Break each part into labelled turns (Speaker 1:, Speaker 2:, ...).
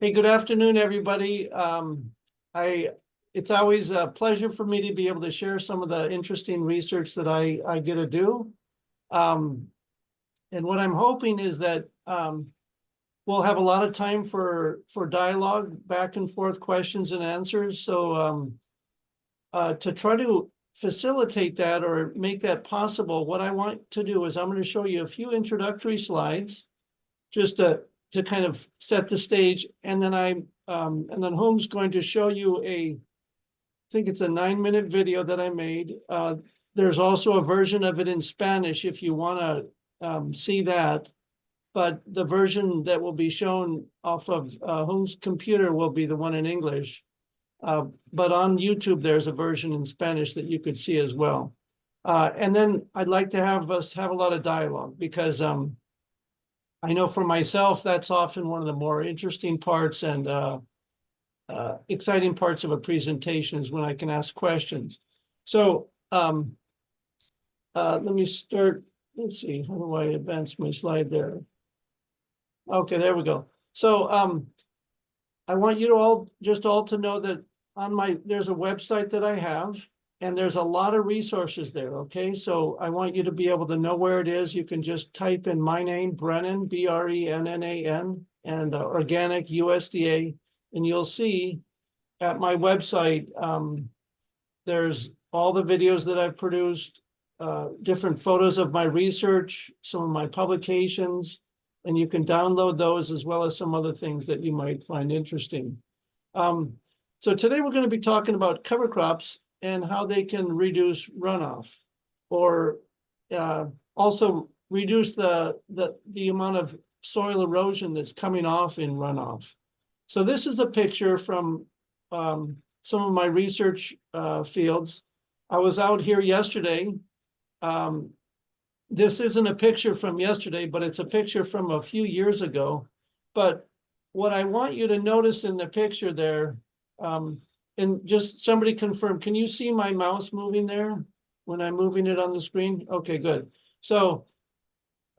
Speaker 1: Hey, good afternoon, everybody. It's always a pleasure for me to be able to share some of the interesting research that I get to do. And what I'm hoping is that we'll have a lot of time for dialogue, back and forth questions and answers. So to try to facilitate that or make that possible, what I want to do is I'm going to show you a few introductory slides just to kind of set the stage, and then Home's going to show you I think it's a 9-minute video that I made. There's also a version of it in Spanish if you want to see that, but the version that will be shown off of Home's computer will be the one in English. But on YouTube, there's a version in Spanish that you could see as well. And then I'd like to have us have a lot of dialogue because I know for myself, that's often one of the more interesting parts and exciting parts of a presentation is when I can ask questions. So let me start. Let's see, how do I advance my slide there? Okay, there we go. So I want you to all to know that there's a website that I have, and there's a lot of resources there, okay? So I want you to be able to know where it is. You can just type in my name, Brennan, Brennan, and organic USDA, and you'll see at my website, there's all the videos that I've produced, different photos of my research, some of my publications, and you can download those as well as some other things that you might find interesting. So today we're going to be talking about cover crops and how they can reduce runoff, or also reduce the amount of soil erosion that's coming off in runoff. So this is a picture from some of my research fields. I was out here yesterday. This isn't a picture from yesterday, but it's a picture from a few years ago. But what I want you to notice in the picture there, and just somebody confirm, can you see my mouse moving there when I'm moving it on the screen? Okay, good. So,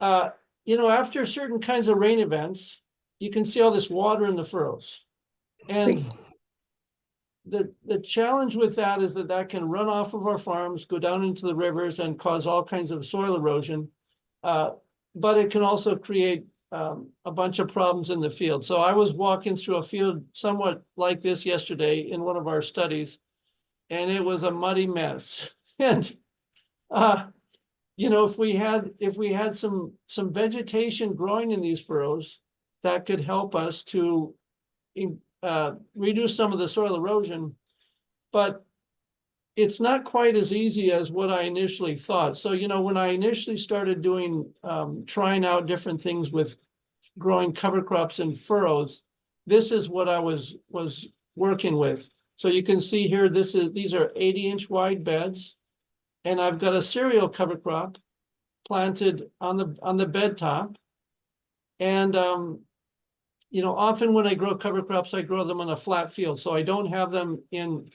Speaker 1: after certain kinds of rain events, you can see all this water in the furrows. And the challenge with that is that can run off of our farms, go down into the rivers and cause all kinds of soil erosion. But it can also create a bunch of problems in the field. So I was walking through a field somewhat like this yesterday in one of our studies, and it was a muddy mess. And if we had some vegetation growing in these furrows, that could help us to reduce some of the soil erosion. But it's not quite as easy as what I initially thought. So, when I initially started trying out different things with growing cover crops in furrows, this is what I was working with. So you can see here, these are 80-inch wide beds, and I've got a cereal cover crop planted on the bed top. And often when I grow cover crops, I grow them on a flat field, so I don't have them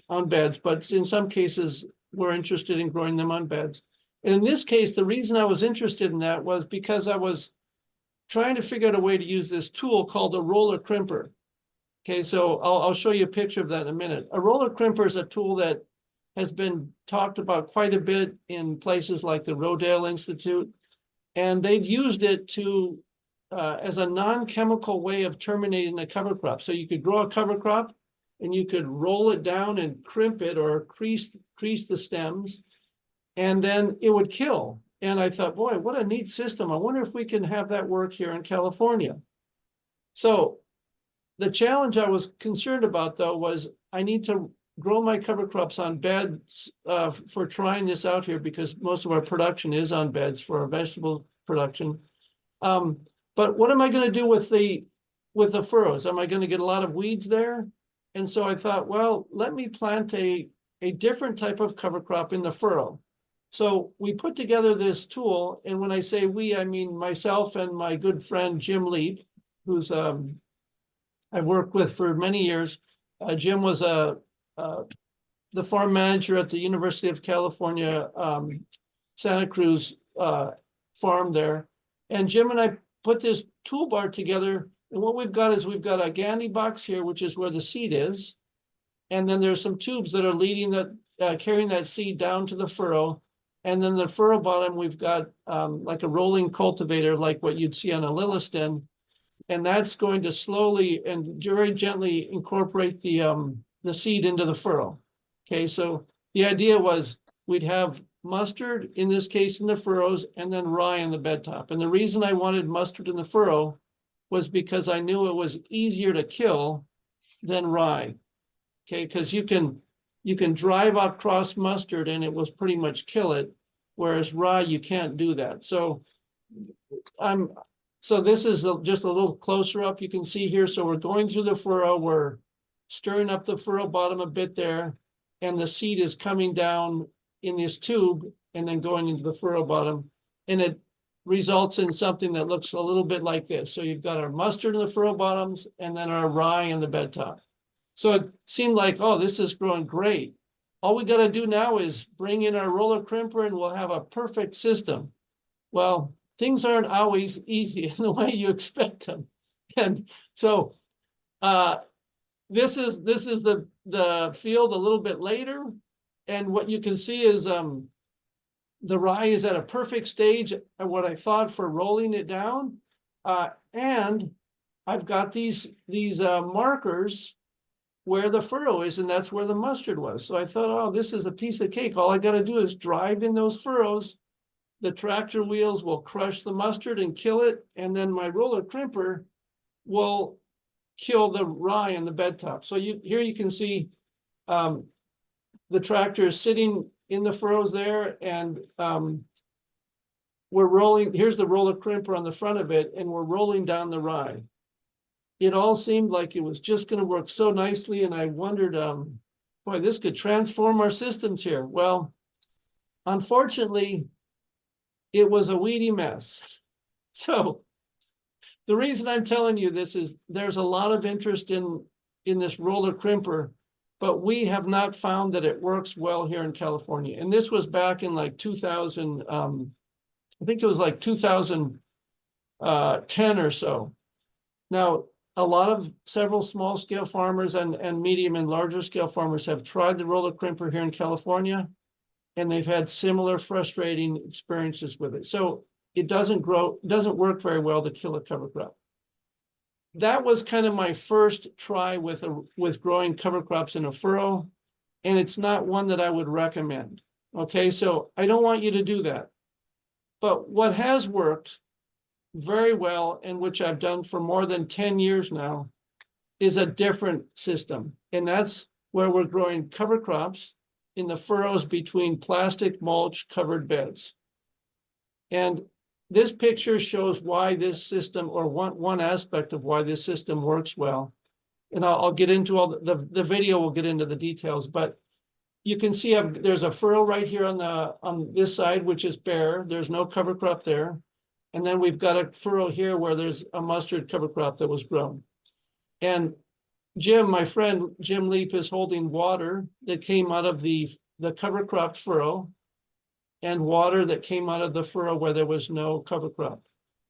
Speaker 1: on beds. But in some cases, we're interested in growing them on beds. And in this case, the reason I was interested in that was because I was trying to figure out a way to use this tool called a roller crimper. Okay, so I'll show you a picture of that in a minute. A roller crimper is a tool that has been talked about quite a bit in places like the Rodale Institute, and they've used it to as a non-chemical way of terminating a cover crop. So you could grow a cover crop and you could roll it down and crimp it or crease the stems, and then it would kill. And I thought, boy, what a neat system. I wonder if we can have that work here in California. So the challenge I was concerned about, though, was I need to grow my cover crops on beds for trying this out here, because most of our production is on beds for our vegetable production. But what am I going to do with the furrows? Am I going to get a lot of weeds there? And so I thought, well, let me plant a different type of cover crop in the furrow. So we put together this tool, and when I say we, I mean myself and my good friend Jim Leap, who's I've worked with for many years. Jim was the farm manager at the University of California, Santa Cruz farm there. And Jim and I put this toolbar together And what we've got is we've got a gandy box here, which is where the seed is. And then there's some tubes that are leading that, carrying that seed down to the furrow. And then the furrow bottom, we've got like a rolling cultivator, like what you'd see on a Lilliston. And that's going to slowly and very gently incorporate the seed into the furrow. Okay, so the idea was we'd have mustard, in this case in the furrows, and then rye in the bed top. And the reason I wanted mustard in the furrow was because I knew it was easier to kill than rye. Okay, because you can drive across mustard and it will pretty much kill it, whereas rye you can't do that. So so this is just a little closer up. You can see here. So we're going through the furrow. We're stirring up the furrow bottom a bit there, and the seed is coming down in this tube and then going into the furrow bottom, and it results in something that looks a little bit like this. So you've got our mustard in the furrow bottoms and then our rye in the bed top. So it seemed like, oh, this is growing great. All we got to do now is bring in our roller crimper and we'll have a perfect system. Well, things aren't always easy in the way you expect them. And so this is the field a little bit later. And what you can see is the rye is at a perfect stage at what I thought for rolling it down. And I've got these markers where the furrow is, and that's where the mustard was. So I thought, oh, this is a piece of cake. All I got to do is drive in those furrows. The tractor wheels will crush the mustard and kill it. And then my roller crimper will kill the rye in the bed top. So here you can see the tractor is sitting in the furrows there, and we're rolling. Here's the roller crimper on the front of it, and we're rolling down the rye. It all seemed like it was just going to work so nicely, and I wondered, boy, this could transform our systems here. Well, unfortunately, it was a weedy mess. So the reason I'm telling you this is there's a lot of interest in this roller crimper, but we have not found that it works well here in California. And this was back in like 2000, I think it was like 2010 or so. Now, several small scale farmers and medium and larger scale farmers have tried the roller crimper here in California, and they've had similar frustrating experiences with it. So it doesn't work very well to kill a cover crop. That was kind of my first try with growing cover crops in a furrow, and it's not one that I would recommend. Okay, so I don't want you to do that. But what has worked very well, and which I've done for more than 10 years now, is a different system. And that's where we're growing cover crops in the furrows between plastic mulch covered beds. And this picture shows why this system, or one aspect of why this system works well. And I'll get into all the video will get into the details, but you can see there's a furrow right here on this side, which is bare. There's no cover crop there. And then we've got a furrow here where there's a mustard cover crop that was grown. And Jim, my friend, Jim Leap, is holding water that came out of the cover crop furrow and water that came out of the furrow where there was no cover crop.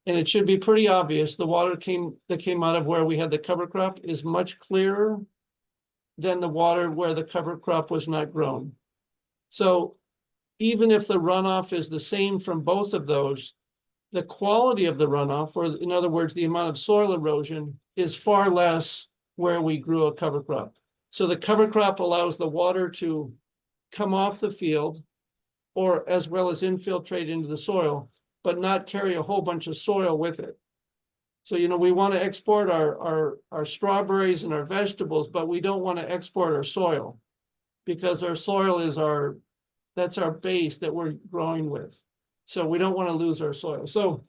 Speaker 1: And it should be pretty obvious. The water that came out of where we had the cover crop is much clearer than the water where the cover crop was not grown. So even if the runoff is the same from both of those, the quality of the runoff, or in other words, the amount of soil erosion, is far less where we grew a cover crop. So the cover crop allows the water to come off the field, or as well as infiltrate into the soil, but not carry a whole bunch of soil with it. So, we want to export our strawberries and our vegetables, but we don't want to export our soil, because our soil is that's our base that we're growing with. So we don't want to lose our soil. So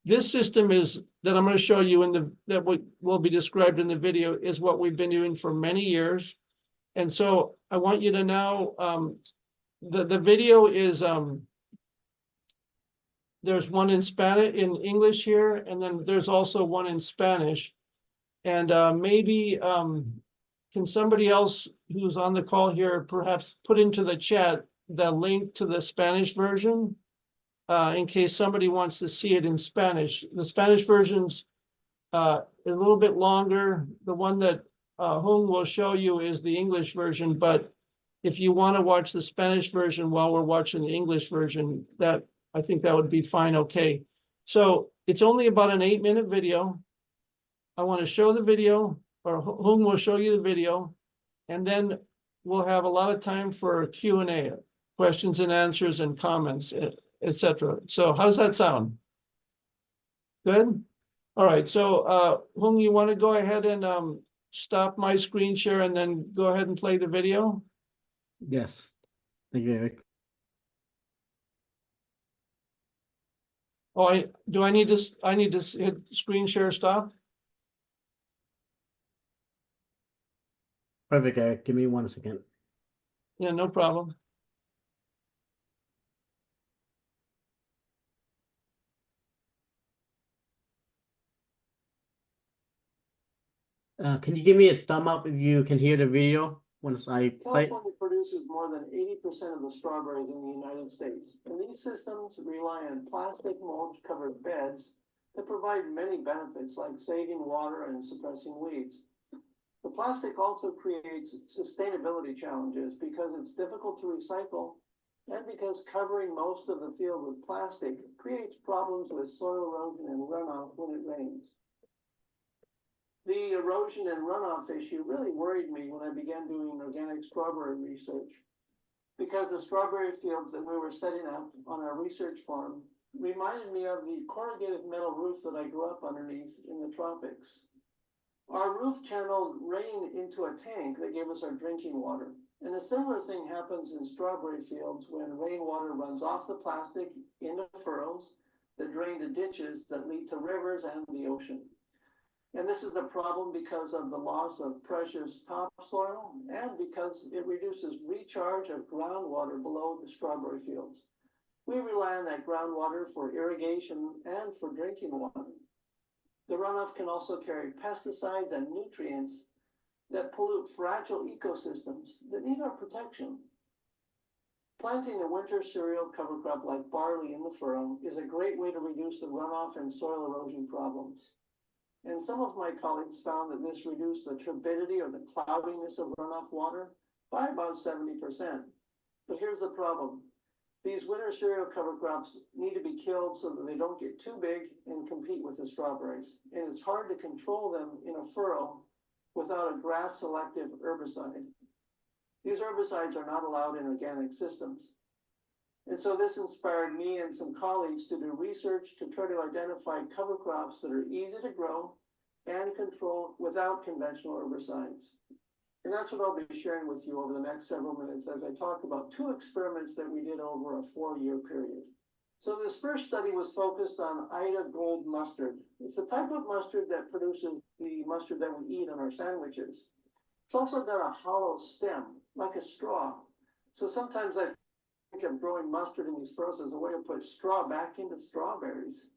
Speaker 1: this system that I'm going to show you that will be described in the video is what we've been doing for many years. And so I want you to now, the video is, there's one in English here, and then there's also one in Spanish. And maybe can somebody else who's on the call here perhaps put into the chat the link to the Spanish version? In case somebody wants to see it in Spanish. The Spanish version's a little bit longer. The one that Hung will show you is the English version, but if you want to watch the Spanish version while we're watching the English version, that I think that would be fine. Okay. So it's only about an 8-minute video. I want to show the video, or Hung will show you the video, and then we'll have a lot of time for Q&A, questions and answers and comments, etc. So how does that sound? Good? All right, so Hung, you want to go ahead and stop my screen share and then go ahead and play the video?
Speaker 2: Yes. Thank you, Eric.
Speaker 1: Oh, I need to hit screen share stop?
Speaker 2: Perfect, Eric. Give me 1 second.
Speaker 1: Yeah, no problem.
Speaker 2: Can you give me a thumb up if you can hear the video once I play?
Speaker 1: California produces more than 80% of the strawberries in the United States, and these systems rely on plastic mulch covered beds that provide many benefits like saving water and suppressing weeds. The plastic also creates sustainability challenges because it's difficult to recycle and because covering most of the field with plastic creates problems with soil erosion and runoff when it rains. The erosion and runoff issue really worried me when I began doing organic strawberry research, because the strawberry fields that we were setting up on our research farm reminded me of the corrugated metal roof that I grew up underneath in the tropics. Our roof channeled rain into a tank that gave us our drinking water. And a similar thing happens in strawberry fields when rainwater runs off the plastic into furrows that drain to ditches that lead to rivers and the ocean. And this is a problem because of the loss of precious topsoil and because it reduces recharge of groundwater below the strawberry fields. We rely on that groundwater for irrigation and for drinking water. The runoff can also carry pesticides and nutrients that pollute fragile ecosystems that need our protection. Planting a winter cereal cover crop like barley in the furrow is a great way to reduce the runoff and soil erosion problems. And some of my colleagues found that this reduced the turbidity or the cloudiness of runoff water by about 70%. But here's the problem. These winter cereal cover crops need to be killed so that they don't get too big and compete with the strawberries. And it's hard to control them in a furrow without a grass-selective herbicide. These herbicides are not allowed in organic systems. And so this inspired me and some colleagues to do research to try to identify cover crops that are easy to grow and control without conventional herbicides. And that's what I'll be sharing with you over the next several minutes as I talk about 2 experiments that we did over a 4-year period. So this first study was focused on Ida Gold mustard. It's a type of mustard that produces the mustard that we eat on our sandwiches. It's also got a hollow stem, like a straw. So sometimes I think of growing mustard in these furrows as a way to put straw back into strawberries.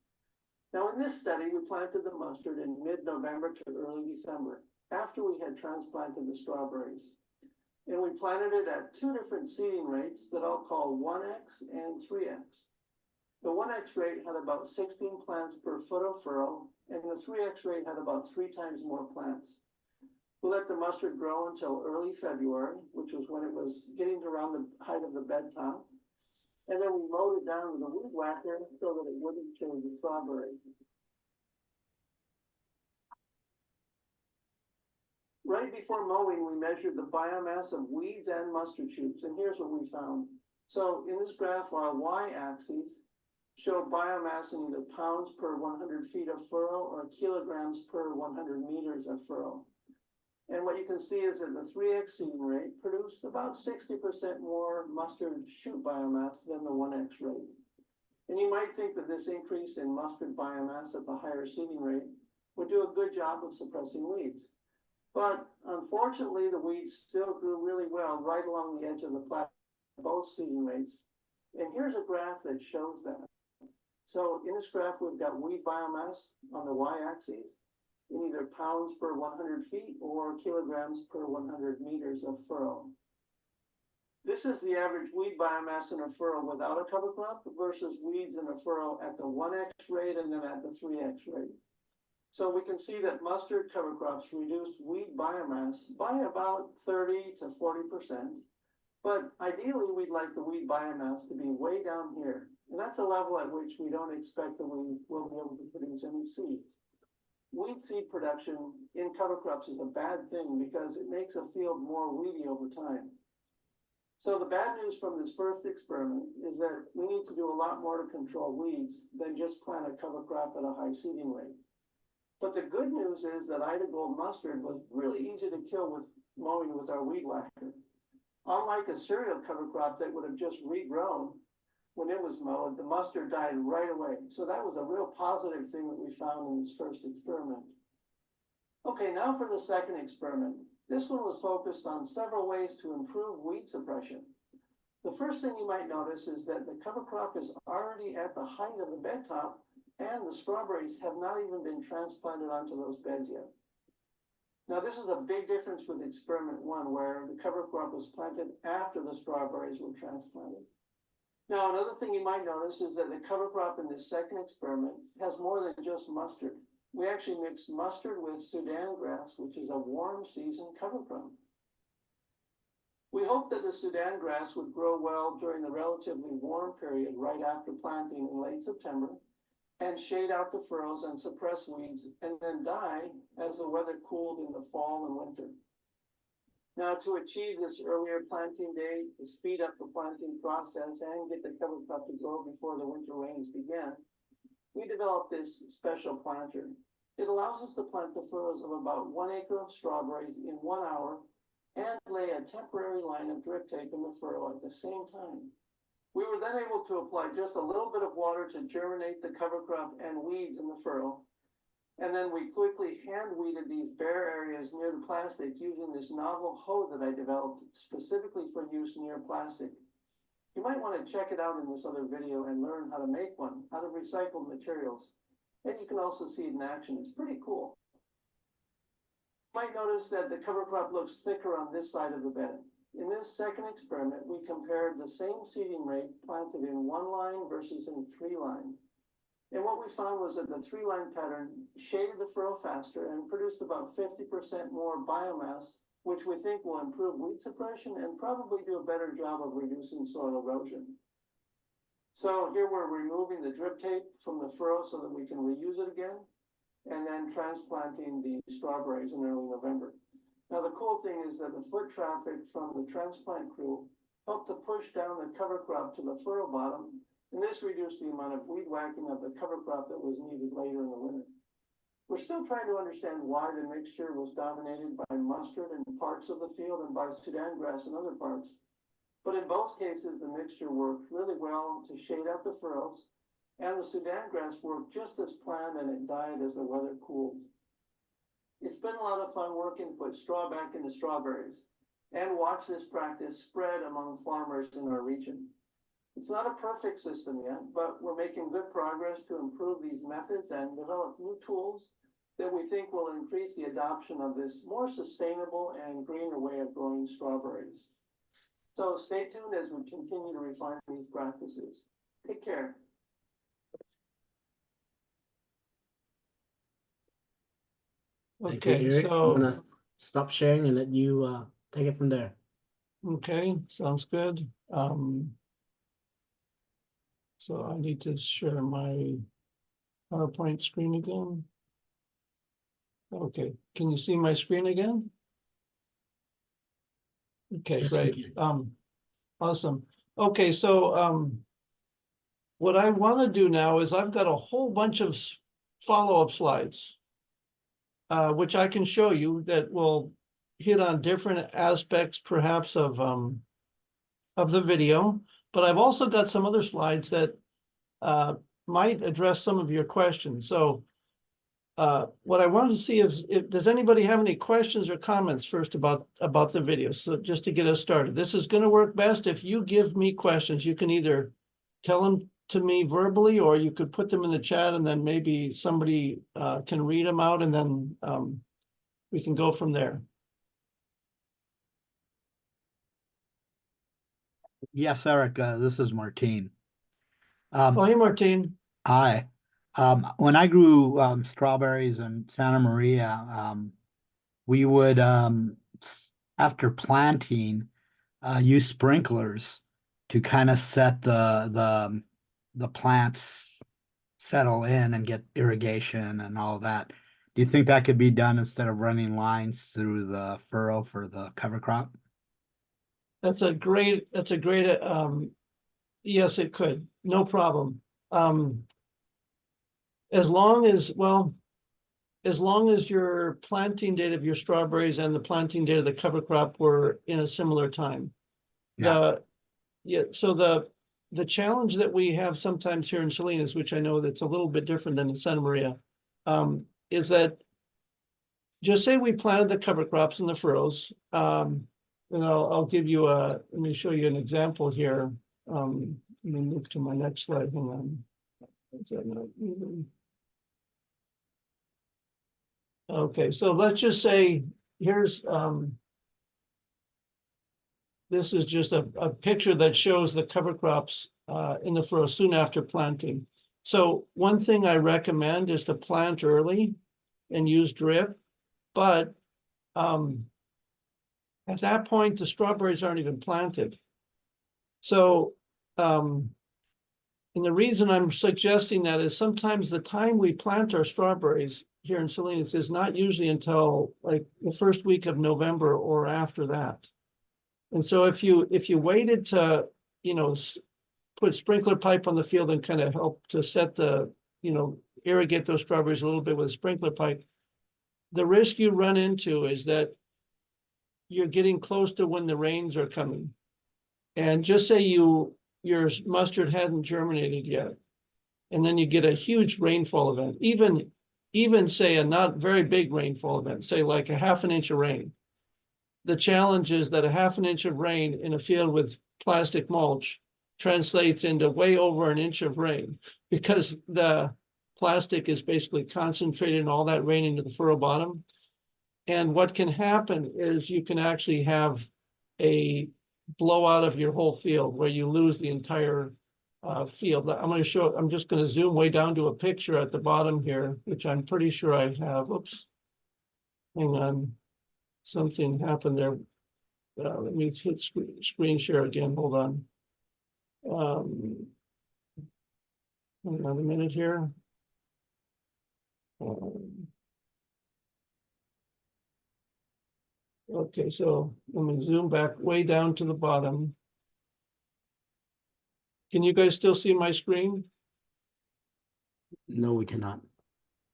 Speaker 1: Now in this study, we planted the mustard in mid-November to early December, after we had transplanted the strawberries. And we planted it at 2 different seeding rates that I'll call 1x and 3x. The 1x rate had about 16 plants per foot of furrow, and the 3x rate had about 3 times more plants. We let the mustard grow until early February, which was when it was getting around the height of the bed top. And then we mowed it down with a weed whacker so that it wouldn't kill the strawberry. Right before mowing, we measured the biomass of weeds and mustard shoots, and here's what we found. So in this graph, our y-axes show biomass in either pounds per 100 feet of furrow or kilograms per 100 meters of furrow. And what you can see is that the 3x seeding rate produced about 60% more mustard shoot biomass than the 1x rate. And you might think that this increase in mustard biomass at the higher seeding rate would do a good job of suppressing weeds. But unfortunately, the weeds still grew really well right along the edge of the plat, both seeding rates. And here's a graph that shows that. So in this graph, we've got weed biomass on the y-axis in either pounds per 100 feet or kilograms per 100 meters of furrow. This is the average weed biomass in a furrow without a cover crop versus weeds in a furrow at the 1x rate and then at the 3x rate. So we can see that mustard cover crops reduced weed biomass by about 30 to 40%. But ideally, we'd like the weed biomass to be way down here. And that's a level at which we don't expect that we will be able to produce any seed. Weed seed production in cover crops is a bad thing because it makes a field more weedy over time. So the bad news from this first experiment is that we need to do a lot more to control weeds than just plant a cover crop at a high seeding rate. But the good news is that Ida Gold mustard was really easy to kill with mowing with our weed whacker. Unlike a cereal cover crop that would have just regrown when it was mowed, the mustard died right away. So that was a real positive thing that we found in this first experiment. Okay, now for the second experiment. This one was focused on several ways to improve weed suppression. The first thing you might notice is that the cover crop is already at the height of the bed top, and the strawberries have not even been transplanted onto those beds yet. Now this is a big difference with experiment 1, where the cover crop was planted after the strawberries were transplanted. Now another thing you might notice is that the cover crop in this second experiment has more than just mustard. We actually mixed mustard with Sudan grass, which is a warm season cover crop. We hoped that the Sudan grass would grow well during the relatively warm period right after planting in late September, and shade out the furrows and suppress weeds, and then die as the weather cooled in the fall and winter. Now, to achieve this earlier planting date, to speed up the planting process and get the cover crop to grow before the winter rains began, we developed this special planter. It allows us to plant the furrows of about 1 acre of strawberries in 1 hour and lay a temporary line of drip tape in the furrow at the same time. We were then able to apply just a little bit of water to germinate the cover crop and weeds in the furrow. And then we quickly hand weeded these bare areas near the plastic using this novel hoe that I developed specifically for use near plastic. You might want to check it out in this other video and learn how to make one out of recycled materials. And you can also see it in action. It's pretty cool. You might notice that the cover crop looks thicker on this side of the bed. In this second experiment, we compared the same seeding rate planted in 1 line versus in 3 line. And what we found was that the 3-line pattern shaded the furrow faster and produced about 50% more biomass, which we think will improve weed suppression and probably do a better job of reducing soil erosion. So here we're removing the drip tape from the furrow so that we can reuse it again, and then transplanting the strawberries in early November. Now, the cool thing is that the foot traffic from the transplant crew helped to push down the cover crop to the furrow bottom, and this reduced the amount of weed whacking of the cover crop that was needed later in the winter. We're still trying to understand why the mixture was dominated by mustard in parts of the field and by Sudan grass in other parts. But in both cases, the mixture worked really well to shade out the furrows, and the Sudan grass worked just as planned, and it died as the weather cooled. It's been a lot of fun working to put straw back into strawberries and watch this practice spread among farmers in our region. It's not a perfect system yet, but we're making good progress to improve these methods and develop new tools that we think will increase the adoption of this more sustainable and greener way of growing strawberries. So stay tuned as we continue to refine these practices. Take care.
Speaker 2: Thank you,
Speaker 1: Okay,
Speaker 2: Eric. I'm
Speaker 1: so,
Speaker 2: gonna stop sharing and let you take it from there.
Speaker 1: okay, sounds good. So I need to share my PowerPoint screen again. Okay, can you see my screen again? Okay,
Speaker 2: Yes, we
Speaker 1: great.
Speaker 2: can.
Speaker 1: Awesome. Okay, so what I want to do now is I've got a whole bunch of follow-up slides, which I can show you that will hit on different aspects perhaps of the video, but I've also got some other slides that might address some of your questions. So what I wanted to see is, does anybody have any questions or comments first about the video? So just to get us started, this is going to work best if you give me questions. You can either tell them to me verbally, or you could put them in the chat, and then maybe somebody can read them out, and then we can go from there.
Speaker 3: Yes, Eric, this is Martine.
Speaker 1: Oh, hey, Martine.
Speaker 3: Hi. When I grew strawberries in Santa Maria, we would after planting use sprinklers to kind of set the plants settle in and get irrigation and all that. Do you think that could be done instead of running lines through the furrow for the cover crop?
Speaker 1: That's a great, yes, it could, no problem. As long as, well, as long as your planting date of your strawberries and the planting date of the cover crop were in a similar time. So the challenge that we have sometimes here in Salinas, which I know that's a little bit different than in Santa Maria, is that just say we planted the cover crops in the furrows, and I'll give you let me show you an example here. Let me move to my next slide, hang on. Is that not moving? Okay, so let's just say, here's, this is just a picture that shows the cover crops in the furrow soon after planting. So one thing I recommend is to plant early and use drip, but at that point, the strawberries aren't even planted. So, and the reason I'm suggesting that is sometimes the time we plant our strawberries here in Salinas is not usually until like the first week of November or after that. And so if you waited to, put sprinkler pipe on the field and kind of help to set the, irrigate those strawberries a little bit with a sprinkler pipe, the risk you run into is that you're getting close to when the rains are coming. And just say your mustard hadn't germinated yet, and then you get a huge rainfall event, even say a not very big rainfall event, say like a half an inch of rain. The challenge is that a half an inch of rain in a field with plastic mulch translates into way over an inch of rain, because the plastic is basically concentrating all that rain into the furrow bottom. And what can happen is you can actually have a blowout of your whole field where you lose the entire field. I'm just going to zoom way down to a picture at the bottom here, which I'm pretty sure I have. Oops. Hang on. Something happened there. Let me hit screen share again. Hold on. Hang on a minute here. Okay, so let me zoom back way down to the bottom. Can you guys still see my screen?
Speaker 2: No, we cannot.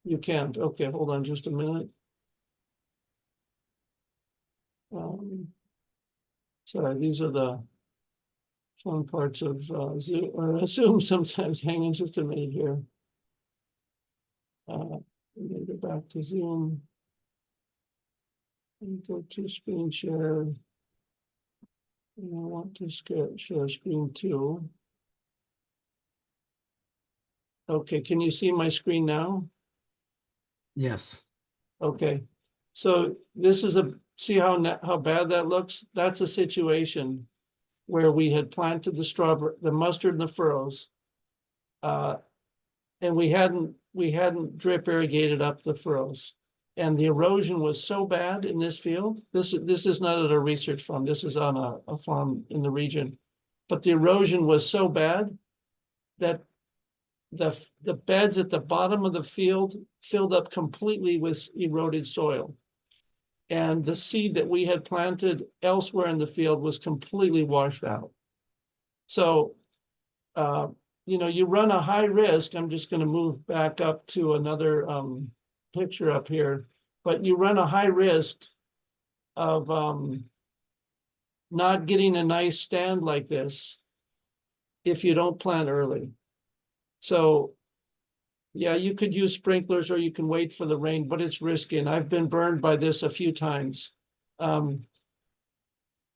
Speaker 1: You can't. Okay, hold on just a minute. Sorry, these are the fun parts of Zoom sometimes. Hang on just a minute here. Let me go back to Zoom. And go to screen share. And I want to share screen too. Okay, can you see my screen now?
Speaker 2: Yes.
Speaker 1: Okay, so this is see how bad that looks? That's a situation where we had planted the mustard in the furrows, and we hadn't drip irrigated up the furrows. And the erosion was so bad in this field. This is not at a research farm. This is on a farm in the region. But the erosion was so bad that the beds at the bottom of the field filled up completely with eroded soil. And the seed that we had planted elsewhere in the field was completely washed out. So, you run a high risk. I'm just going to move back up to another picture up here, but you run a high risk of not getting a nice stand like this if you don't plant early. So yeah, you could use sprinklers or you can wait for the rain, but it's risky, and I've been burned by this a few times.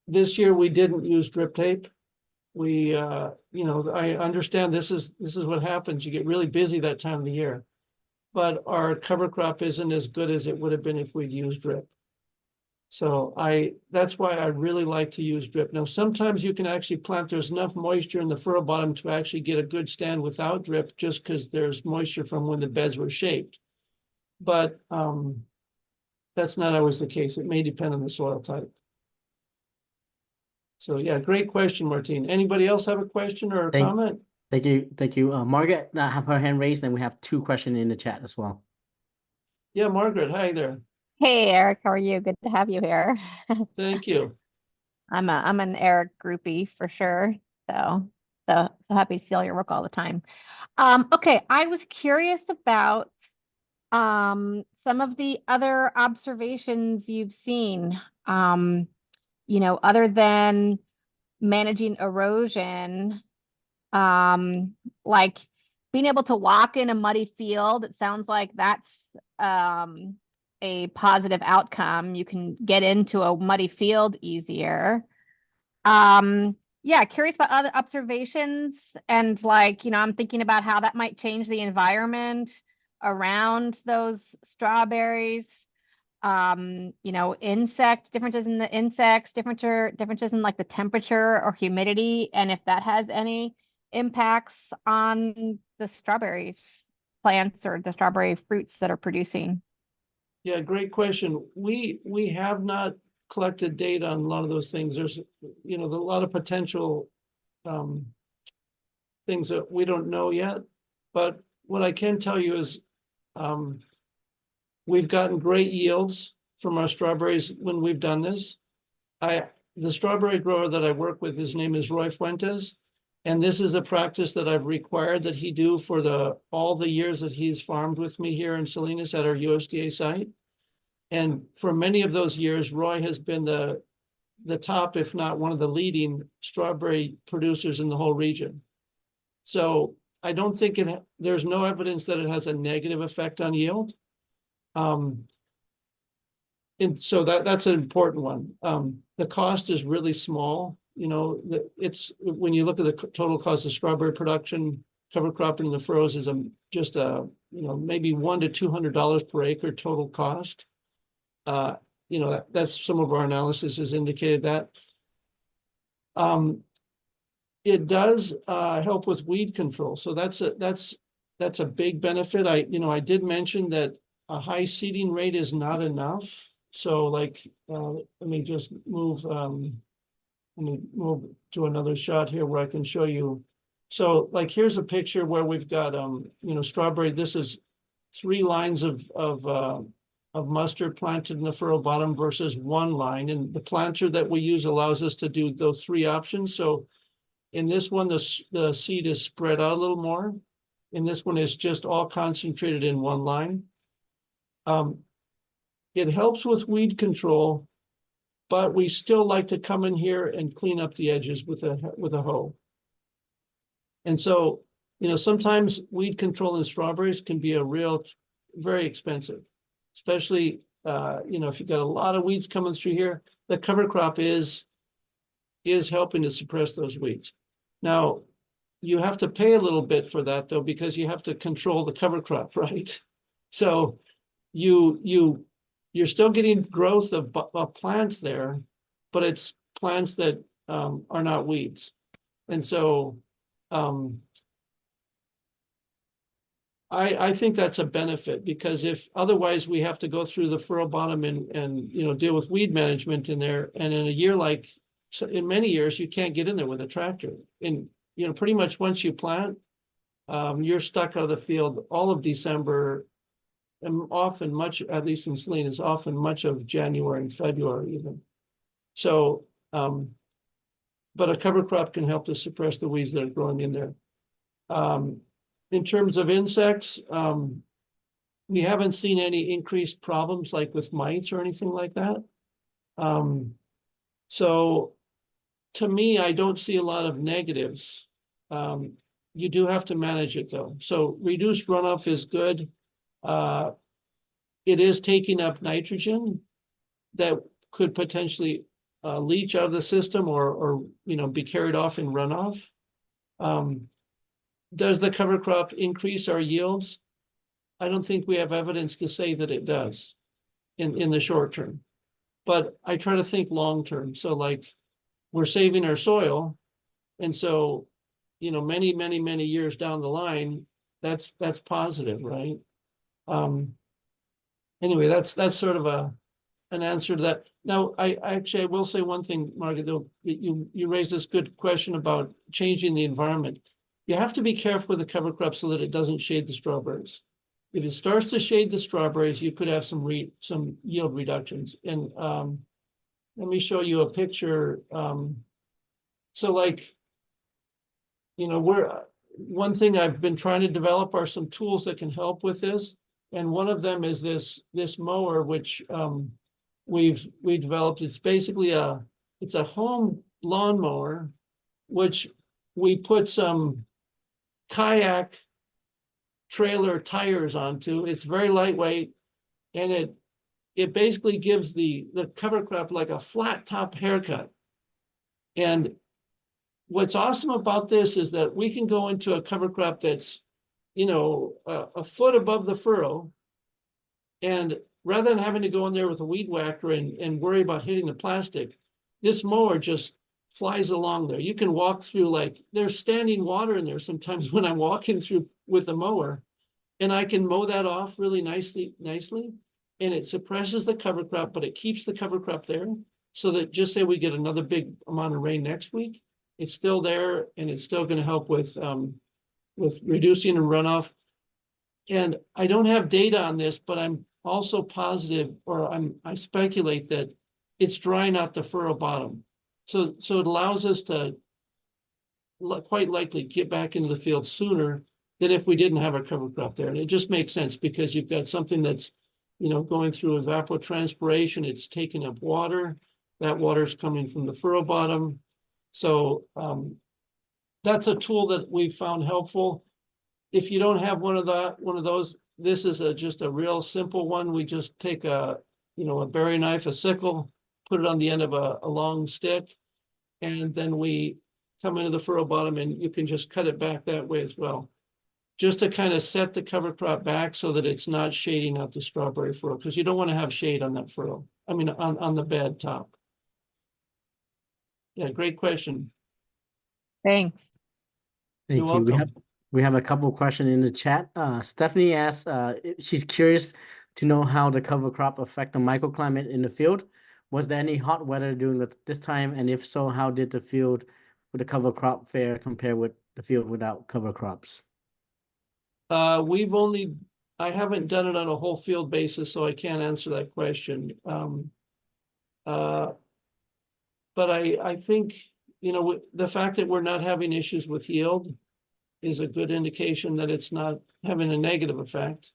Speaker 1: This year we didn't use drip tape. We I understand this is what happens. You get really busy that time of the year. But our cover crop isn't as good as it would have been if we'd used drip. So that's why I really like to use drip. Now, sometimes you can actually plant, there's enough moisture in the furrow bottom to actually get a good stand without drip, just because there's moisture from when the beds were shaped. But that's not always the case. It may depend on the soil type. So yeah, great question, Martine. Anybody else have a question or a comment?
Speaker 2: Thank you. Margaret, have her hand raised, and we have 2 questions in the chat as well.
Speaker 1: Yeah, Margaret, hi there.
Speaker 4: Hey Eric, how are you? Good to have you here.
Speaker 1: Thank you.
Speaker 4: I'm an Eric groupie for sure. So happy to see all your work all the time. Okay, I was curious about some of the other observations you've seen. Other than managing erosion, like being able to walk in a muddy field. It sounds like that's a positive outcome. You can get into a muddy field easier. Yeah, curious about other observations and I'm thinking about how that might change the environment around those strawberries. Differences in the insects, differences in like the temperature or humidity, and if that has any impacts on the strawberries plants or the strawberry fruits that are producing.
Speaker 1: Yeah, great question. We have not collected data on a lot of those things. There's, a lot of potential things that we don't know yet. But what I can tell you is we've gotten great yields from our strawberries when we've done this. The strawberry grower that I work with, his name is Roy Fuentes. And this is a practice that I've required that he do for all the years that he's farmed with me here in Salinas at our USDA site. And for many of those years, Roy has been the top, if not one of the leading strawberry producers in the whole region. So I don't think there's no evidence that it has a negative effect on yield. And so that's an important one. The cost is really small. It's when you look at the total cost of strawberry production, cover cropping in the furrows is just maybe $100 to $200 per acre total cost. That's some of our analysis has indicated that. It does help with weed control. So that's a big benefit. I did mention that a high seeding rate is not enough. So let me just move. Let me move to another shot here where I can show you. So here's a picture where we've got strawberry. This is 3 lines of mustard planted in the furrow bottom versus 1 line. And the planter that we use allows us to do those 3 options. So in this one, the seed is spread out a little more. In this one, it's just all concentrated in 1 line. It helps with weed control, but we still like to come in here and clean up the edges with a hoe. And so, sometimes weed control in strawberries can be very expensive, especially, if you've got a lot of weeds coming through here. The cover crop is helping to suppress those weeds. Now, you have to pay a little bit for that though, because you have to control the cover crop, right? So you're still getting growth of plants there, but it's plants that are not weeds. And so I think that's a benefit, because if otherwise we have to go through the furrow bottom and deal with weed management in there. And in a year in many years, you can't get in there with a tractor. And pretty much once you plant, you're stuck out of the field all of December, and often at least in Salinas, often much of January and February even. So, but a cover crop can help to suppress the weeds that are growing in there. In terms of insects, we haven't seen any increased problems like with mites or anything like that. So to me, I don't see a lot of negatives. You do have to manage it though. So reduced runoff is good. It is taking up nitrogen that could potentially leach out of the system or be carried off in runoff. Does the cover crop increase our yields? I don't think we have evidence to say that it does in the short term. but I try to think long-term. So like, we're saving our soil. And so, you know, many, many, many years down the line, that's positive, right? Anyway, that's sort of an answer to that. Now, I will say one thing, Margaret, though, you raised this good question about changing the environment. You have to be careful with the cover crop so that it doesn't shade the strawberries. If it starts to shade the strawberries, you could have some yield reductions. And let me show you a picture. So like, you know, one thing I've been trying to develop are some tools that can help with this. And one of them is this mower, which we developed. It's basically it's a home lawnmower, which we put some kayak trailer tires onto. It's very lightweight, and it basically gives the cover crop like a flat top haircut. And what's awesome about this is that we can go into a cover crop that's, you know, a foot above the furrow, and rather than having to go in there with a weed whacker and worry about hitting the plastic, this mower just flies along there. You can walk through, like, there's standing water in there sometimes when I'm walking through with the mower, and I can mow that off really nicely, and it suppresses the cover crop, but it keeps the cover crop there, so that just say we get another big amount of rain next week, it's still there, and it's still going to help with reducing and runoff. And I don't have data on this, but I'm also positive, or I speculate that it's drying out the furrow bottom. So it allows us to quite likely get back into the field sooner than if we didn't have a cover crop there. And it just makes sense because you've got something that's, you know, going through evapotranspiration, it's taking up water. That water's coming from the furrow bottom. So that's a tool that we've found helpful. If you don't have one of those, this is just a real simple one. We just take a berry knife, a sickle, put it on the end of a long stick, and then we come into the furrow bottom, and you can just cut it back that way as well. Just to kind of set the cover crop back so that it's not shading out the strawberry furrow, because you don't want to have shade on that furrow. I mean, on the bed top. Yeah, great question.
Speaker 4: Thanks.
Speaker 2: Thank
Speaker 1: You're
Speaker 2: you.
Speaker 1: welcome.
Speaker 2: We have a couple of questions in the chat. Stephanie asks, she's curious to know how the cover crop affect the microclimate in the field. Was there any hot weather during this time? And if so, how did the field with the cover crop fare compare with the field without cover crops?
Speaker 1: I haven't done it on a whole field basis, so I can't answer that question. But I think, you know, the fact that we're not having issues with yield is a good indication that it's not having a negative effect.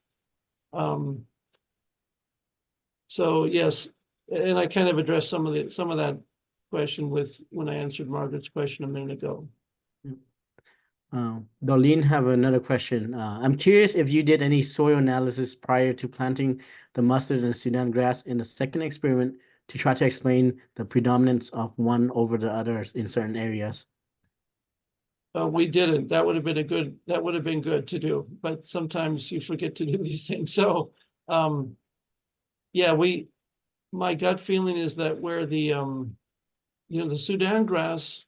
Speaker 1: So yes, and I kind of addressed some of that question when I answered Margaret's question a minute ago.
Speaker 2: Darlene have another question. I'm curious if you did any soil analysis prior to planting the mustard and Sudan grass in the second experiment to try to explain the predominance of one over the others in certain areas.
Speaker 1: We didn't. That would have been good to do, but sometimes you forget to do these things. So, yeah, my gut feeling is that where the Sudan grass,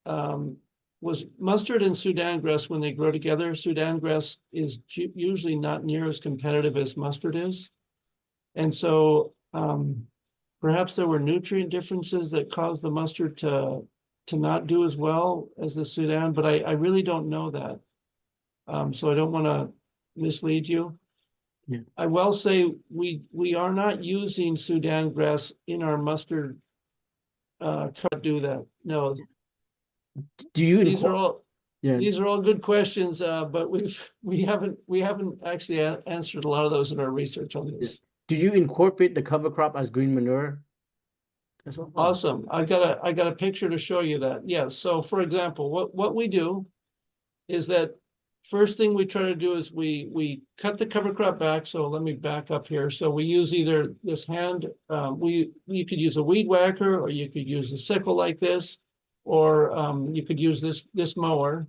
Speaker 1: was mustard and Sudan grass, when they grow together, Sudan grass is usually not near as competitive as mustard is. And so, perhaps there were nutrient differences that caused the mustard to not do as well as the Sudan, but I really don't know that. So I don't want to mislead you.
Speaker 2: Yeah.
Speaker 1: I will say we are not using Sudan grass in our mustard. Do that. No.
Speaker 2: Do you
Speaker 1: These are all
Speaker 2: yeah.
Speaker 1: these are all good questions, but we haven't actually answered a lot of those in our research on this.
Speaker 2: Do you incorporate the cover crop as green manure as well?
Speaker 1: Awesome. I got a picture to show you that. Yes. So for example, what we do is that first thing we try to do is we cut the cover crop back. So let me back up here. So we use either this hand, you could use a weed whacker, or you could use a sickle like this, or you could use this mower.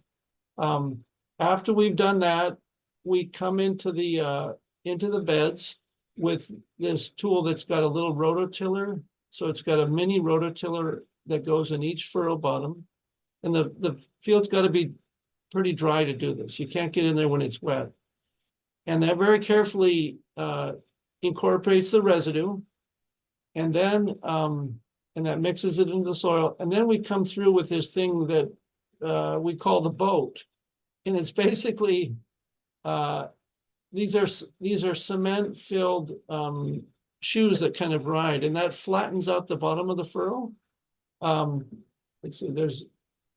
Speaker 1: After we've done that, we come into the beds, with this tool that's got a little rototiller. So it's got a mini rototiller that goes in each furrow bottom. And the field's got to be pretty dry to do this. You can't get in there when it's wet. And that very carefully incorporates the residue. And then, and that mixes it into the soil. And then we come through with this thing that we call the boat. And it's basically, these are cement filled shoes that kind of ride, and that flattens out the bottom of the furrow. Let's see, there's,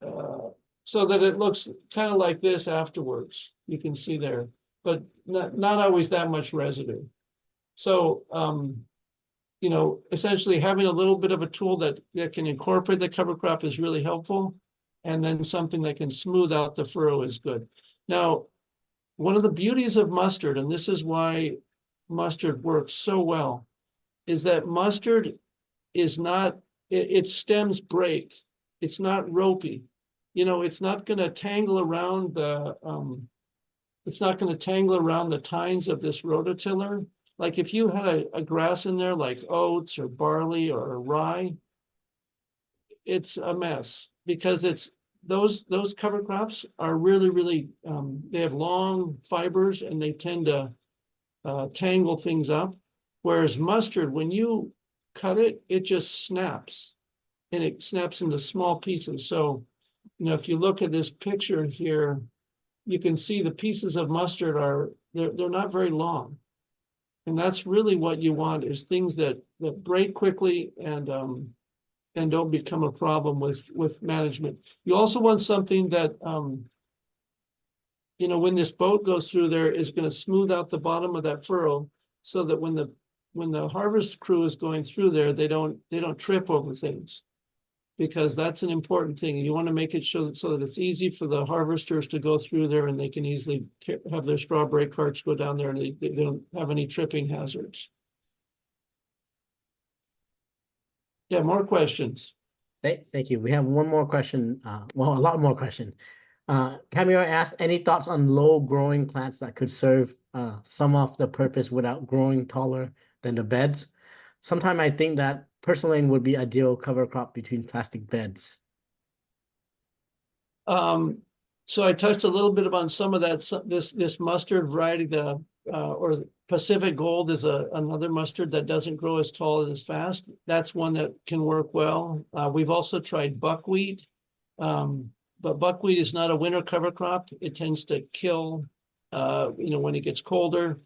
Speaker 1: so that it looks kind of like this afterwards. You can see there, but not always that much residue. So, you know, essentially having a little bit of a tool that can incorporate the cover crop is really helpful. And then something that can smooth out the furrow is good. Now, one of the beauties of mustard, and this is why mustard works so well, is that mustard is not, its stems break. It's not ropey. You know, it's not going to tangle around the, it's not going to tangle around the tines of this rototiller. Like if you had a grass in there like oats or barley or rye, it's a mess because it's those cover crops are really, they have long fibers and they tend to tangle things up. Whereas mustard, when you cut it, it just snaps and it snaps into small pieces. So, you know, if you look at this picture here, you can see the pieces of mustard are, they're not very long. And that's really what you want, is things that break quickly and don't become a problem with management. You also want something that, you know, when this boat goes through there, is going to smooth out the bottom of that furrow, so that when the harvest crew is going through there, they don't trip over things, because that's an important thing. You want to make it so that it's easy for the harvesters to go through there, and they can easily have their strawberry carts go down there, and they don't have any tripping hazards. Yeah, more questions.
Speaker 2: Thank you. We have one more question. Well, a lot more question. Camilo asked, any thoughts on low growing plants that could serve some of the purpose without growing taller than the beds? Sometimes I think that purslane would be ideal cover crop between plastic beds.
Speaker 1: So I touched a little bit on some of that. This mustard variety, or Pacific Gold is another mustard that doesn't grow as tall and as fast. That's one that can work well. We've also tried buckwheat, but buckwheat is not a winter cover crop. It tends to kill, you know, when it gets colder.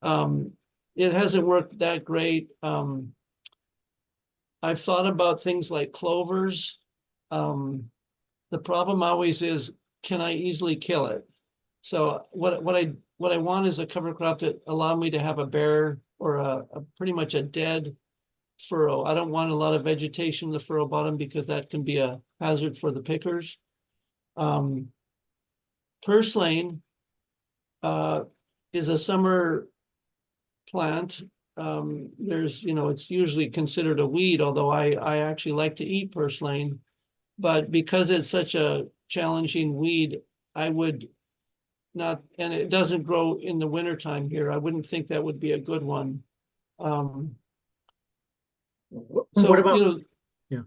Speaker 1: It hasn't worked that great. I've thought about things like clovers. The problem always is, can I easily kill it? So what I want is a cover crop that allow me to have a bare or a pretty much a dead furrow. I don't want a lot of vegetation in the furrow bottom, because that can be a hazard for the pickers. Purslane is a summer plant. There's, you know, it's usually considered a weed, although I actually like to eat purslane. But because it's such a challenging weed, I would not, and it doesn't grow in the wintertime here, I wouldn't think that would be a good one. So,
Speaker 2: What about,
Speaker 1: you know,
Speaker 2: yeah.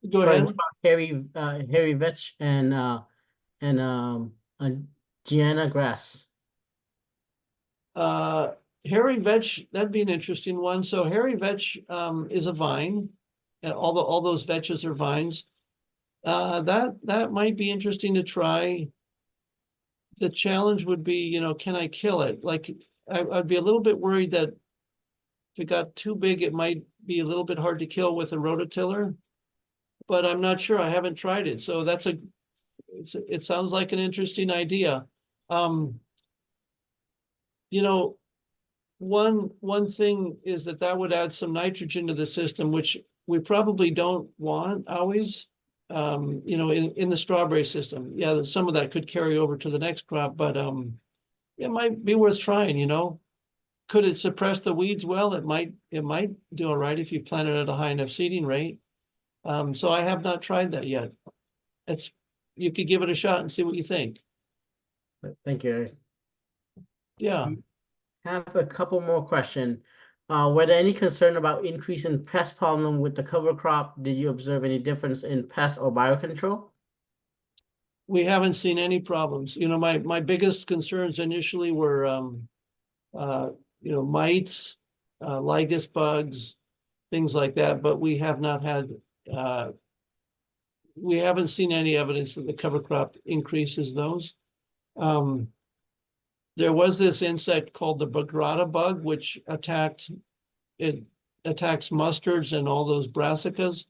Speaker 1: Go
Speaker 2: Sorry,
Speaker 1: ahead.
Speaker 2: what about hairy vetch and Gianna grass?
Speaker 1: Hairy vetch, that'd be an interesting one. So hairy vetch is a vine, and all those vetches are vines. That might be interesting to try. The challenge would be, you know, can I kill it? Like, I'd be a little bit worried that if it got too big, it might be a little bit hard to kill with a rototiller. But I'm not sure. I haven't tried it. So it sounds like an interesting idea. You know, one thing is that would add some nitrogen to the system, which we probably don't want always. You know, in the strawberry system, yeah, some of that could carry over to the next crop, but it might be worth trying. You know, could it suppress the weeds? Well, it might do all right if you plant it at a high enough seeding rate. So I have not tried that yet. You could give it a shot and see what you think.
Speaker 2: Thank you, Eric.
Speaker 1: Yeah.
Speaker 2: Have a couple more questions. Were there any concern about increase in pest problem with the cover crop? Did you observe any difference in pest or biocontrol?
Speaker 1: We haven't seen any problems. You know, my biggest concerns initially were, mites, lygus bugs, things like that, but we have not had, we haven't seen any evidence that the cover crop increases those. There was this insect called the Bagrata bug, which attacks mustards and all those brassicas.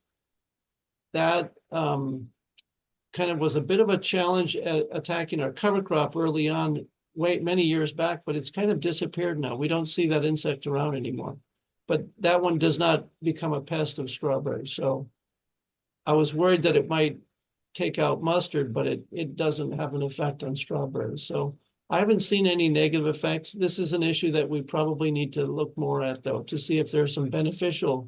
Speaker 1: That kind of was a bit of a challenge at attacking our cover crop early on, many years back, but it's kind of disappeared now. We don't see that insect around anymore. But that one does not become a pest of strawberries. So I was worried that it might take out mustard, but it doesn't have an effect on strawberries. So I haven't seen any negative effects. This is an issue that we probably need to look more at, though, to see if there's some beneficial,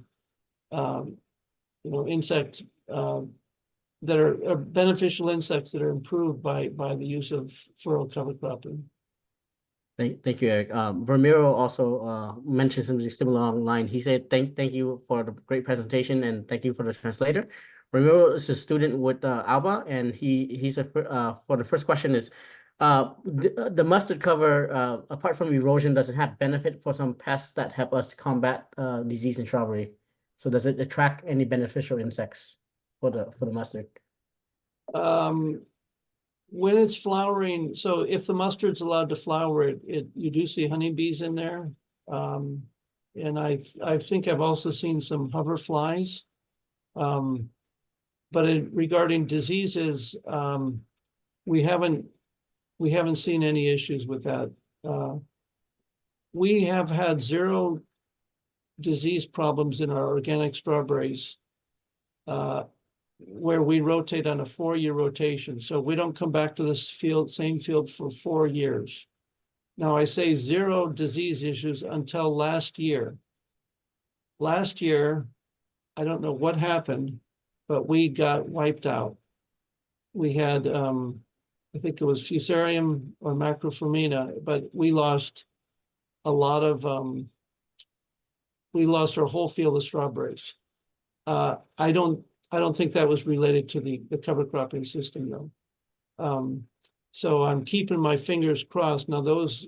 Speaker 1: insect that are beneficial insects that are improved by the use of furrow cover cropping.
Speaker 2: Thank you, Eric. Ramiro also mentioned something similar online. He said, thank you for the great presentation and thank you for the translator. Ramiro is a student with Alba, and he's for the first question is, the mustard cover, apart from erosion, does it have benefit for some pests that help us combat disease in strawberry? So does it attract any beneficial insects for the mustard?
Speaker 1: When it's flowering, so if the mustard's allowed to flower, you do see honeybees in there. And I think I've also seen some hoverflies. But regarding diseases, we haven't seen any issues with that. We have had 0 disease problems in our organic strawberries, where we rotate on a 4-year rotation. So we don't come back to this same field for 4 years. Now I say 0 disease issues until last year. Last year, I don't know what happened, but we got wiped out. We had, I think it was Fusarium or Macrophermina, but we lost a lot of, we lost our whole field of strawberries. I don't think that was related to the cover cropping system, though. So I'm keeping my fingers crossed. Now, those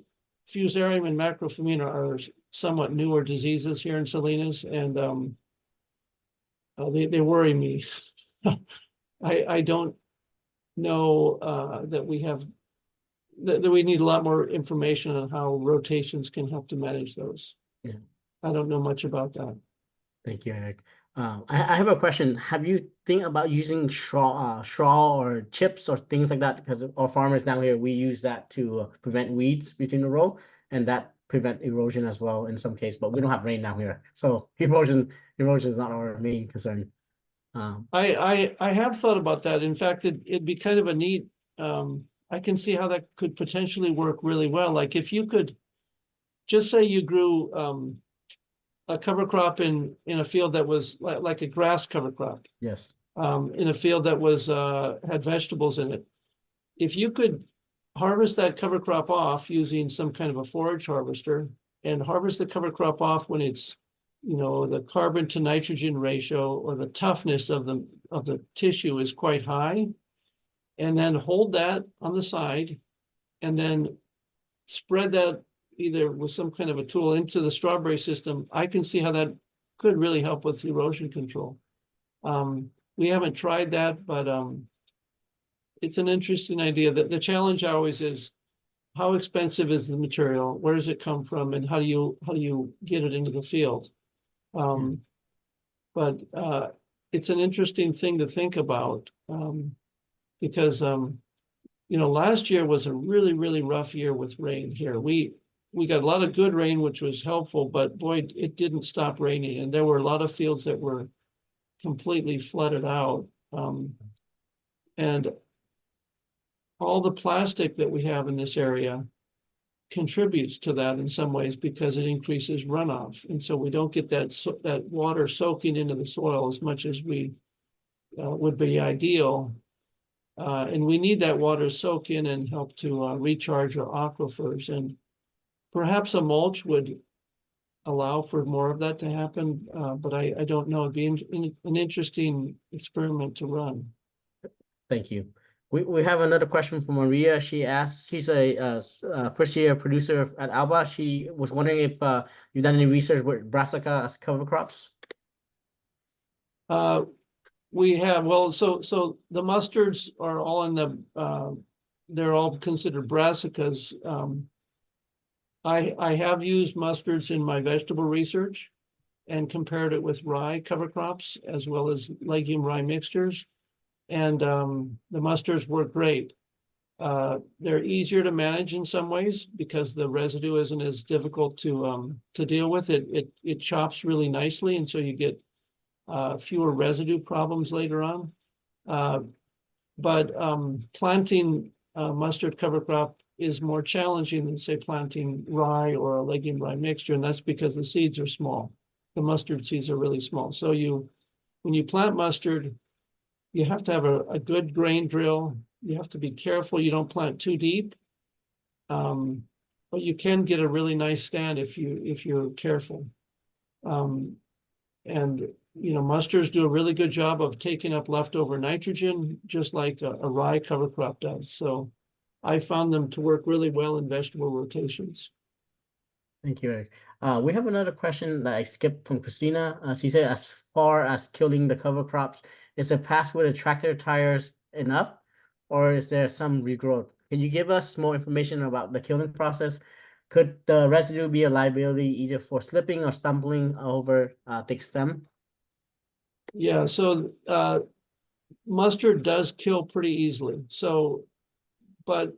Speaker 1: Fusarium and Macrophermina are somewhat newer diseases here in Salinas, and they worry me. I don't know that we have that we need a lot more information on how rotations can help to manage those.
Speaker 2: Yeah.
Speaker 1: I don't know much about that.
Speaker 2: Thank you, Eric. I have a question. Have you think about using straw or chips or things like that? Because our farmers down here, we use that to prevent weeds between the row, and that prevent erosion as well in some case. But we don't have rain down here, so erosion is not our main concern.
Speaker 1: I have thought about that. In fact, it'd be kind of a neat. I can see how that could potentially work really well. Like if you could just say you grew a cover crop in a field that was like a grass cover crop.
Speaker 2: Yes.
Speaker 1: In a field that was had vegetables in it. If you could harvest that cover crop off using some kind of a forage harvester and harvest the cover crop off when it's, the carbon to nitrogen ratio or the toughness of the tissue is quite high, and then hold that on the side and then spread that either with some kind of a tool into the strawberry system, I can see how that could really help with erosion control. We haven't tried that, but it's an interesting idea. The challenge always is how expensive is the material? Where does it come from? And how do you get it into the field? But it's an interesting thing to think about because last year was a really, really rough year with rain here. We got a lot of good rain, which was helpful, but boy, it didn't stop raining. And there were a lot of fields that were completely flooded out. And all the plastic that we have in this area contributes to that in some ways because it increases runoff. And so we don't get that water soaking into the soil as much as we would be ideal. And we need that water to soak in and help to recharge our aquifers. And perhaps a mulch would allow for more of that to happen, but I don't know. It'd be an interesting experiment to run.
Speaker 2: Thank you. We have another question from Maria. She asked, she's a first year producer at Alba. She was wondering if you've done any research with brassica as cover crops.
Speaker 1: We have, well, so the mustards are all in the, they're all considered brassicas. I have used mustards in my vegetable research and compared it with rye cover crops as well as legume rye mixtures. And the mustards work great. They're easier to manage in some ways because the residue isn't as difficult to deal with. It chops really nicely, and so you get fewer residue problems later on. But planting mustard cover crop is more challenging than, say, planting rye or a legume rye mixture, and that's because the seeds are small. The mustard seeds are really small. So when you plant mustard, you have to have a good grain drill. You have to be careful you don't plant too deep. But you can get a really nice stand if you're careful. And mustards do a really good job of taking up leftover nitrogen, just like a rye cover crop does. So I found them to work really well in vegetable rotations.
Speaker 2: Thank you, Eric. We have another question that I skipped from Christina. She said, as far as killing the cover crops, is a pass with a tractor tires enough, or is there some regrowth? Can you give us more information about the killing process? Could the residue be a liability either for slipping or stumbling over thick stem?
Speaker 1: Yeah, so mustard does kill pretty easily. So, but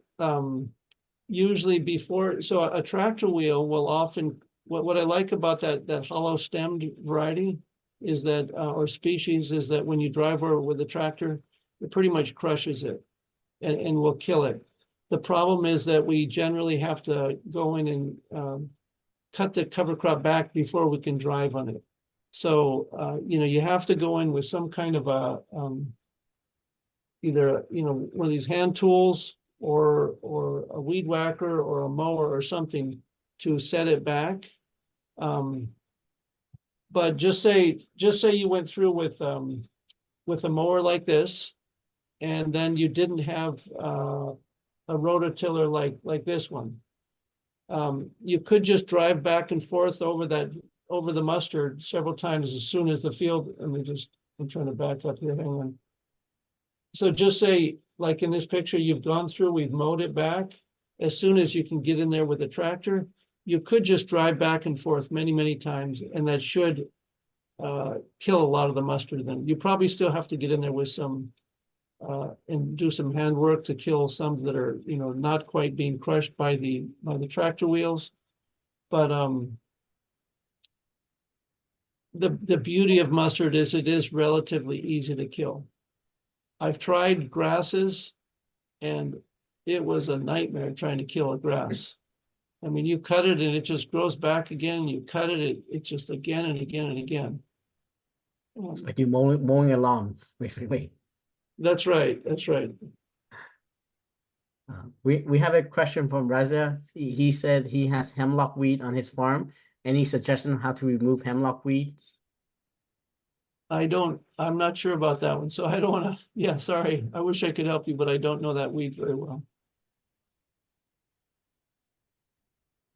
Speaker 1: usually before, so a tractor wheel will often, what I like about that hollow stemmed variety is that, or species, is that when you drive over with the tractor, it pretty much crushes it and will kill it. The problem is that we generally have to go in and cut the cover crop back before we can drive on it. So, you have to go in with some kind of a, either, one of these hand tools or a weed whacker or a mower or something to set it back. But just say you went through with a mower like this, and then you didn't have a rototiller like this one. You could just drive back and forth over the mustard several times as soon as the field. I'm trying to back up here. Hang on. So just say, like in this picture, you've gone through, we've mowed it back. As soon as you can get in there with a tractor, you could just drive back and forth many, many times, and that should kill a lot of the mustard. Then you probably still have to get in there with some and do some handwork to kill some that are, not quite being crushed by the tractor wheels. But the beauty of mustard is it is relatively easy to kill. I've tried grasses, and it was a nightmare trying to kill a grass. I mean, you cut it and it just grows back again. You cut it, it's just again and again and again.
Speaker 2: It's like you're mowing a lawn, basically.
Speaker 1: That's right. That's right.
Speaker 2: We have a question from Raza. He said he has hemlock weed on his farm. Any suggestion on how to remove hemlock weeds?
Speaker 1: I'm not sure about that one. So I don't want to, yeah, sorry. I wish I could help you, but I don't know that weed very well.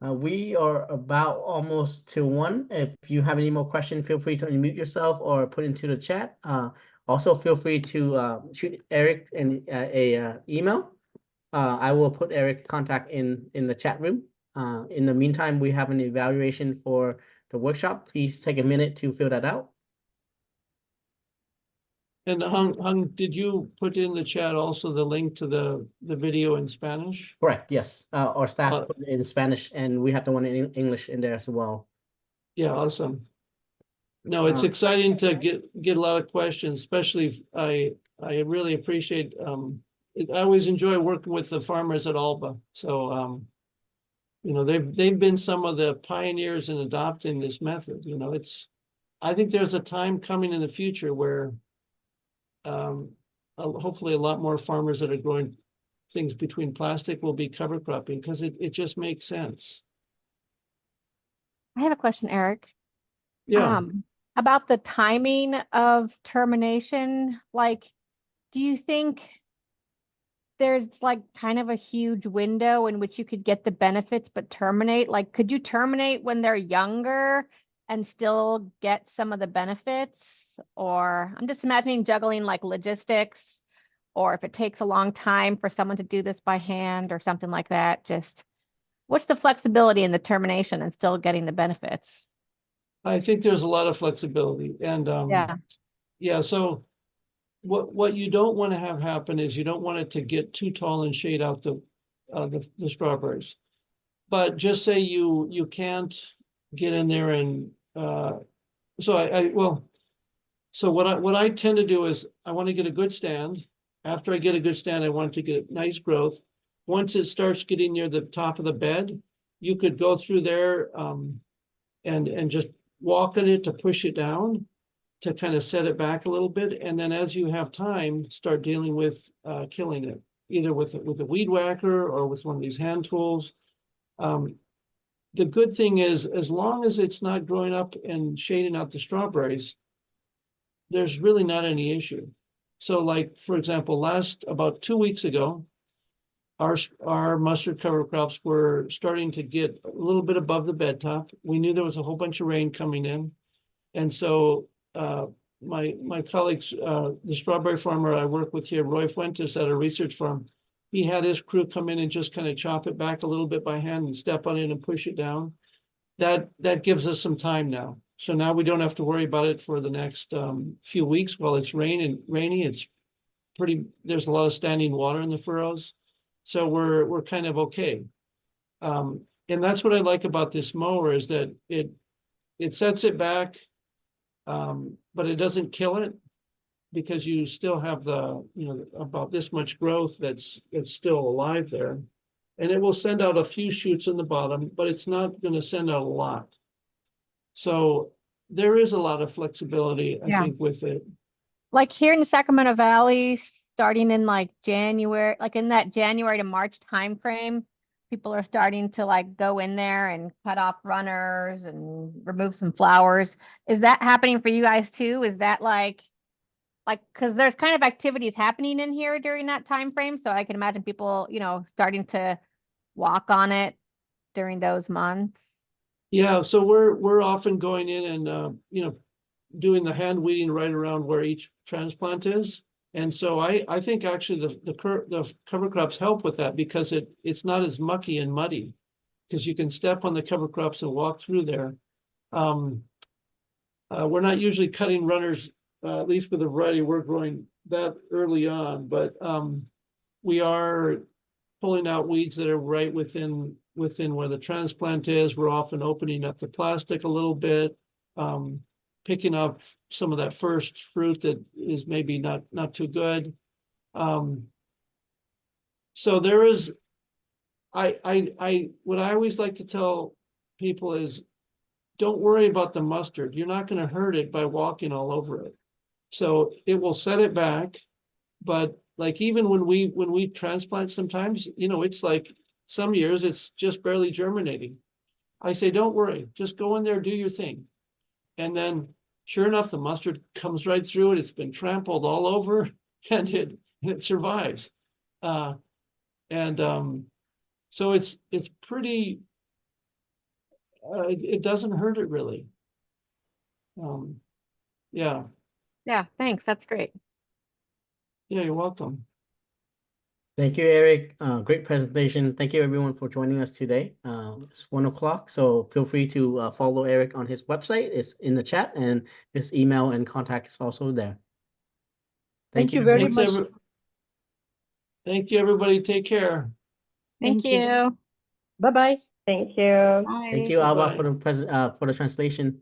Speaker 2: We are about almost to 1. If you have any more questions, feel free to unmute yourself or put into the chat. Also, feel free to shoot Eric an email. I will put Eric's contact in the chat room. In the meantime, we have an evaluation for the workshop. Please take a minute to fill that out.
Speaker 1: And Hung, did you put in the chat also the link to the video in Spanish?
Speaker 2: Correct, yes. Our staff put it in Spanish, and we have the one in English in there as well.
Speaker 1: Yeah, awesome. No, it's exciting to get a lot of questions, especially I really appreciate, I always enjoy working with the farmers at Alba. So, they've been some of the pioneers in adopting this method. I think there's a time coming in the future where hopefully a lot more farmers that are growing things between plastic will be cover cropping, because it just makes sense.
Speaker 4: I have a question, Eric.
Speaker 1: Yeah,
Speaker 4: About the timing of termination, like, do you think there's like kind of a huge window in which you could get the benefits but terminate? Like, could you terminate when they're younger and still get some of the benefits? Or I'm just imagining juggling like logistics, or if it takes a long time for someone to do this by hand or something like that. Just what's the flexibility in the termination and still getting the benefits?
Speaker 1: I think there's a lot of flexibility and,
Speaker 4: Yeah,
Speaker 1: yeah, so what you don't want to have happen is you don't want it to get too tall and shade out the strawberries. But just say you can't get in there and, so what I tend to do is I want to get a good stand. After I get a good stand, I want to get nice growth. Once it starts getting near the top of the bed, you could go through there, and just walk on it to push it down, to kind of set it back a little bit. And then as you have time, start dealing with killing it, either with a weed whacker or with one of these hand tools. The good thing is, as long as it's not growing up and shading out the strawberries, there's really not any issue. So like, for example, about 2 weeks ago, our mustard cover crops were starting to get a little bit above the bed top. We knew there was a whole bunch of rain coming in. And so my colleagues, the strawberry farmer I work with here, Roy Fuentes at a research farm, he had his crew come in and just kind of chop it back a little bit by hand and step on it and push it down. That gives us some time now. So now we don't have to worry about it for the next few weeks while it's rainy. It's there's a lot of standing water in the furrows. So we're kind of okay. And that's what I like about this mower is that it sets it back, but it doesn't kill it because you still have about this much growth that's still alive there. And it will send out a few shoots in the bottom, but it's not going to send out a lot. So there is a lot of flexibility, I think, with it.
Speaker 4: like here in the Sacramento Valley, starting in like January, like in that January to March timeframe, people are starting to like go in there and cut off runners and remove some flowers. Is that happening for you guys too? Is that like, because there's kind of activities happening in here during that time frame, so I can imagine people, starting to walk on it during those months.
Speaker 1: Yeah, so we're often going in and doing the hand weeding right around where each transplant is. And so I think actually the cover crops help with that because it's not as mucky and muddy because you can step on the cover crops and walk through there. We're not usually cutting runners, at least with the variety we're growing that early on, but we are pulling out weeds that are right within where the transplant is. We're often opening up the plastic a little bit, picking up some of that first fruit that is maybe not too good. So there is, what I always like to tell people is, don't worry about the mustard. You're not going to hurt it by walking all over it. So it will set it back, but like even when we transplant sometimes, it's like some years it's just barely germinating. I say, don't worry, just go in there, do your thing. And then sure enough, the mustard comes right through it. It's been trampled all over and it survives. So it's pretty, it doesn't hurt it really. Yeah.
Speaker 4: Yeah, thanks. That's great.
Speaker 1: Yeah, you're welcome.
Speaker 2: Thank you, Eric. Great presentation. Thank you everyone for joining us today. It's 1:00, so feel free to follow Eric on his website. It's in the chat and his email and contact is also there.
Speaker 5: Thank you very much.
Speaker 1: Thank you, everybody. Take care.
Speaker 4: Thank you.
Speaker 5: Bye-bye.
Speaker 6: Thank you.
Speaker 4: Bye.
Speaker 2: Thank you, Alba,
Speaker 1: Bye-bye.
Speaker 2: for the translation.